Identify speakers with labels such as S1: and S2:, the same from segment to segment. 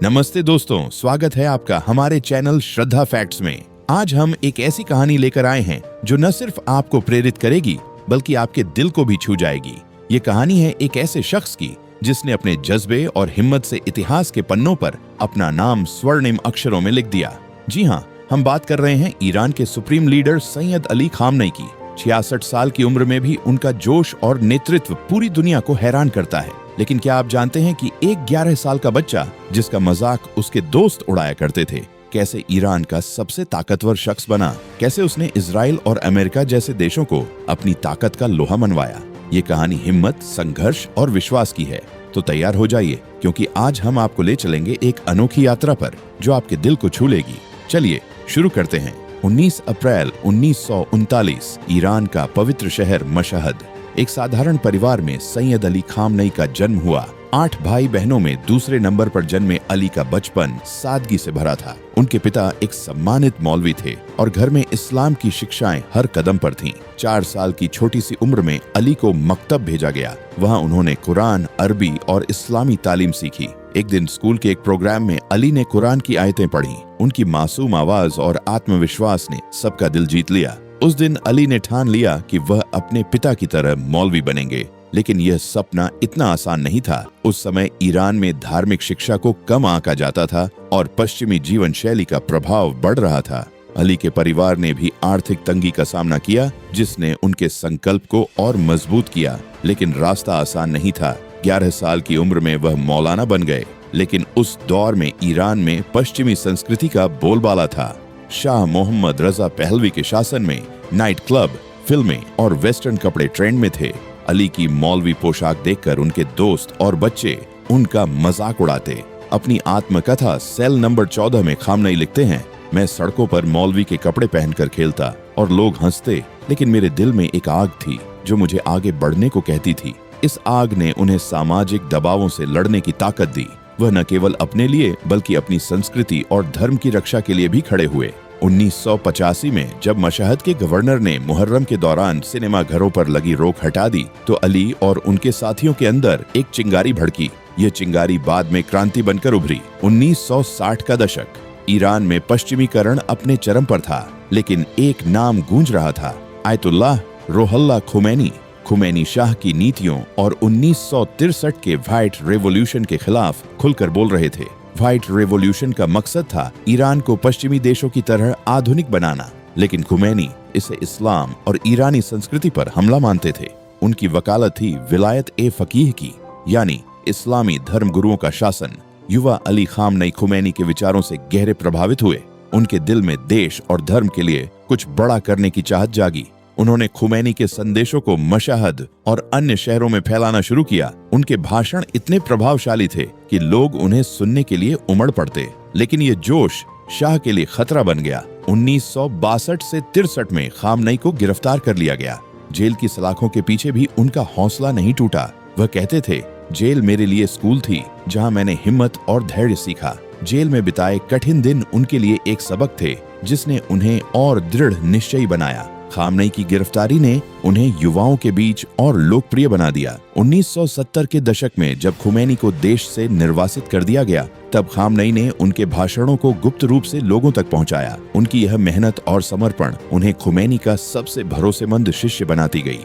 S1: नमस्ते दोस्तों, स्वागत है आपका हमारे चैनल श्रद्धा फैक्ट्स में। आज हम एक ऐसी कहानी लेकर आए हैं जो न सिर्फ आपको प्रेरित करेगी बल्कि आपके दिल को भी छू जाएगी। ये कहानी है एक ऐसे शख्स की जिसने अपने जज्बे और हिम्मत से इतिहास के पन्नों पर अपना नाम स्वर्णिम अक्षरों में लिख दिया। जी हाँ, हम बात कर रहे हैं ईरान के supreme leader Syed Ali Khamenei की। 66 साल की उम्र में भी उनका जोश और नेतृत्व पूरी दुनिया को हैरान करता है। लेकिन क्या आप जानते हैं कि एक 11 साल का बच्चा जिसका मजाक उसके दोस्त उड़ाया करते थे, कैसे ईरान का सबसे ताकतवर शख्स बना? कैसे उसने इजराइल और अमेरिका जैसे देशों को अपनी ताकत का लोहा मनवाया? ये कहानी हिम्मत, संघर्ष और विश्वास की है। तो तैयार हो जाइए, क्योंकि आज हम आपको ले चलेंगे एक अनोखी यात्रा पर जो आपके दिल को छू लेगी। चलिए शुरू करते हैं। 19 अप्रैल 1939 ईरान का पवित्र शहर मशहद। एक साधारण परिवार में सैयद अली खामनेई का जन्म हुआ। 8 भाई बहनों में दूसरे नंबर पर जन्मे अली का बचपन सादगी से भरा था। उनके पिता एक सम्मानित मौलवी थे और घर में इस्लाम की शिक्षाएं हर कदम पर थीं। 4 साल की छोटी सी उम्र में अली को मकतब भेजा गया। वहां उन्होंने कुरान, अरबी और इस्लामी तालीम सीखी। एक दिन स्कूल के एक प्रोग्राम में अली ने कुरान की आयतें पढ़ी। उनकी मासूम आवाज और आत्मविश्वास ने सबका दिल जीत लिया। उस दिन अली ने ठान लिया कि वह अपने पिता की तरह मौलवी बनेंगे। लेकिन यह सपना इतना आसान नहीं था। उस समय ईरान में धार्मिक शिक्षा को कम आंका जाता था और पश्चिमी जीवन शैली का प्रभाव बढ़ रहा था। अली के परिवार ने भी आर्थिक तंगी का सामना किया, जिसने उनके संकल्प को और मजबूत किया। लेकिन रास्ता आसान नहीं था। 11 साल की उम्र में वह मौलाना बन गए। लेकिन उस दौर में ईरान में पश्चिमी संस्कृति का बोलबाला था। शाह मोहम्मद रजा पहलवी के शासन में नाइट क्लब, फिल्में और वेस्टर्न कपड़े ट्रेंड में थे। अली की मौलवी पोशाक देखकर उनके दोस्त और बच्चे उनका मजाक उड़ाते। अपनी आत्मकथा सेल नंबर 14 में खामनेई लिखते हैं, मैं सड़कों पर मौलवी के कपड़े पहनकर खेलता और लोग हंसते, लेकिन मेरे दिल में एक आग थी जो मुझे आगे बढ़ने को कहती थी। इस आग ने उन्हें सामाजिक दबावों से लड़ने की ताकत दी। वह न केवल अपने लिए बल्कि अपनी संस्कृति और धर्म की रक्षा के लिए भी खड़े हुए। 1985 में जब मशहद के गवर्नर ने मुहर्रम के दौरान सिनेमा घरों पर लगी रोक हटा दी, तो अली और उनके साथियों के अंदर एक चिंगारी भड़की। यह चिंगारी बाद में क्रांति बनकर उभरी। 1960 का दशक। ईरान में पश्चिमीकरण अपने चरम पर था, लेकिन एक नाम गूंज रहा था, आयतुल्लाह रुहुल्लाह खुमैनी। खुमैनी शाह की नीतियों और 1963 के व्हाइट रेवोल्यूशन के खिलाफ खुलकर बोल रहे थे। व्हाइट रेवोल्यूशन का मकसद था ईरान को पश्चिमी देशों की तरह आधुनिक बनाना, लेकिन खुमैनी इसे इस्लाम और ईरानी संस्कृति पर हमला मानते थे। उनकी वकालत थी विलायत ए फकीह की, यानी इस्लामी धर्म गुरुओं का शासन। युवा अली खामनेई खुमैनी के विचारों से गहरे प्रभावित हुए। उनके दिल में देश और धर्म के लिए कुछ बड़ा करने की चाहत जागी। उन्होंने खुमैनी के संदेशों को मशहद और अन्य शहरों में फैलाना शुरू किया। उनके भाषण इतने प्रभावशाली थे कि लोग उन्हें सुनने के लिए उमड़ पड़ते। लेकिन ये जोश शाह के लिए खतरा बन गया। 1962 से 63 में खामनेई को गिरफ्तार कर लिया गया। जेल की सलाखों के पीछे भी उनका हौसला नहीं टूटा। वह कहते थे, जेल मेरे लिए स्कूल थी जहां मैंने हिम्मत और धैर्य सीखा। जेल में बिताए कठिन दिन उनके लिए एक सबक थे जिसने उन्हें और दृढ़ निश्चयी बनाया। खामनेई की गिरफ्तारी ने उन्हें युवाओं के बीच और लोकप्रिय बना दिया। 1970 के दशक में जब खुमैनी को देश से निर्वासित कर दिया गया, तब खामनेई ने उनके भाषणों को गुप्त रूप से लोगों तक पहुंचाया। उनकी यह मेहनत और समर्पण उन्हें खुमैनी का सबसे भरोसेमंद शिष्य बनाती गई।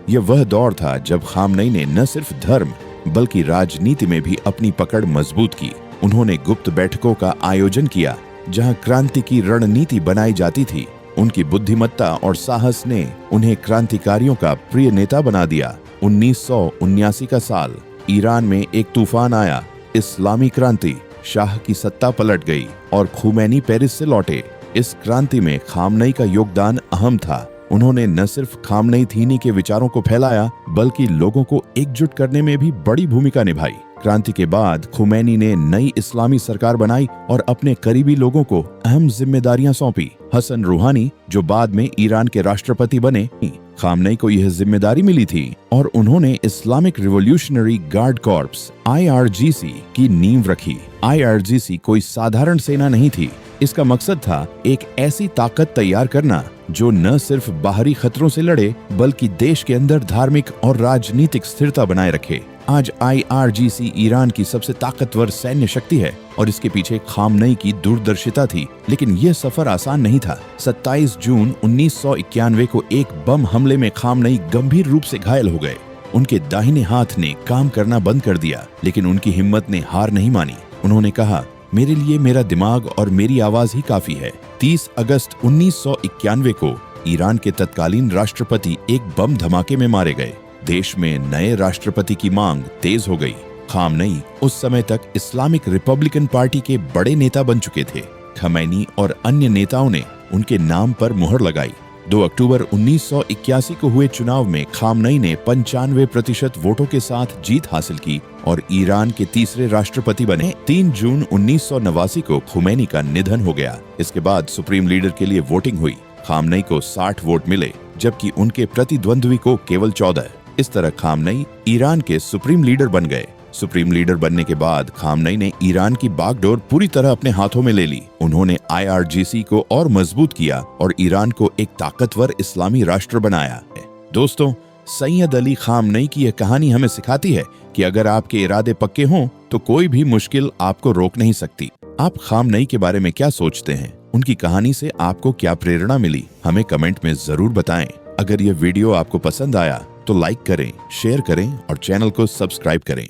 S1: यह वह दौर था जब खामनेई ने न सिर्फ धर्म बल्कि राजनीति में भी अपनी पकड़ मजबूत की। उन्होंने गुप्त बैठकों का आयोजन किया जहां क्रांति की रणनीति बनाई जाती थी। उनकी बुद्धिमत्ता और साहस ने उन्हें क्रांतिकारियों का प्रिय नेता बना दिया। 1979 का साल। ईरान में एक तूफान आया, इस्लामी क्रांति। शाह की सत्ता पलट गई और खुमैनी पेरिस से लौटे। इस क्रांति में खामनेई का योगदान अहम था। उन्होंने न सिर्फ खामनेई थीनी के विचारों को फैलाया, बल्कि लोगों को एकजुट करने में भी बड़ी भूमिका निभाई। क्रांति के बाद खुमैनी ने नई इस्लामी सरकार बनाई और अपने करीबी लोगों को अहम जिम्मेदारियां सौंपी। हसन रूहानी, जो बाद में ईरान के राष्ट्रपति बने, खामनेई को यह जिम्मेदारी मिली थी और उन्होंने Islamic revolutionary guard corps (IRGC) की नींव रखी। IRGC कोई साधारण सेना नहीं थी। इसका मकसद था एक ऐसी ताकत तैयार करना जो न सिर्फ बाहरी खतरों से लड़े बल्कि देश के अंदर धार्मिक और राजनीतिक स्थिरता बनाए रखे। आज IRGC ईरान की सबसे ताकतवर सैन्य शक्ति है और इसके पीछे खामनई की दूरदर्शिता थी। लेकिन यह सफर आसान नहीं था। 27 जून 1991 को एक बम हमले में खामनई गंभीर रूप से घायल हो गए। उनके दाहिने हाथ ने काम करना बंद कर दिया, लेकिन उनकी हिम्मत ने हार नहीं मानी। उन्होंने कहा, मेरे लिए मेरा दिमाग और मेरी आवाज ही काफी है। 30 अगस्त 1991 को ईरान के तत्कालीन राष्ट्रपति एक बम धमाके में मारे गए। देश में नए राष्ट्रपति की मांग तेज हो गई। खामनई उस समय तक इस्लामिक रिपब्लिकन पार्टी के बड़े नेता बन चुके थे। खमैनी और अन्य नेताओं ने उनके नाम पर मुहर लगाई। 2 अक्टूबर 1981 को हुए चुनाव में खामनई ने 95% वोटों के साथ जीत हासिल की और ईरान के तीसरे राष्ट्रपति बने। 3 जून 1989 को खुमैनी का निधन हो गया। इसके बाद सुप्रीम लीडर के लिए वोटिंग हुई। खामनई को 60 वोट मिले, जबकि उनके प्रतिद्वंद्वी को केवल 14। इस तरह खामनई ईरान के सुप्रीम लीडर बन गए। सुप्रीम लीडर बनने के बाद खामनई ने ईरान की बागडोर पूरी तरह अपने हाथों में ले ली। उन्होंने IRGC को और मजबूत किया और ईरान को एक ताकतवर इस्लामी राष्ट्र बनाया। दोस्तों, सैयद अली खामनई की यह कहानी हमें सिखाती है कि अगर आपके इरादे पक्के हों तो कोई भी मुश्किल आपको रोक नहीं सकती। आप खामनई के बारे में क्या सोचते हैं? उनकी कहानी से आपको क्या प्रेरणा मिली? हमें कमेंट में जरूर बताएं। अगर यह वीडियो आपको पसंद आया तो लाइक करें, शेयर करें और चैनल को सब्सक्राइब करें।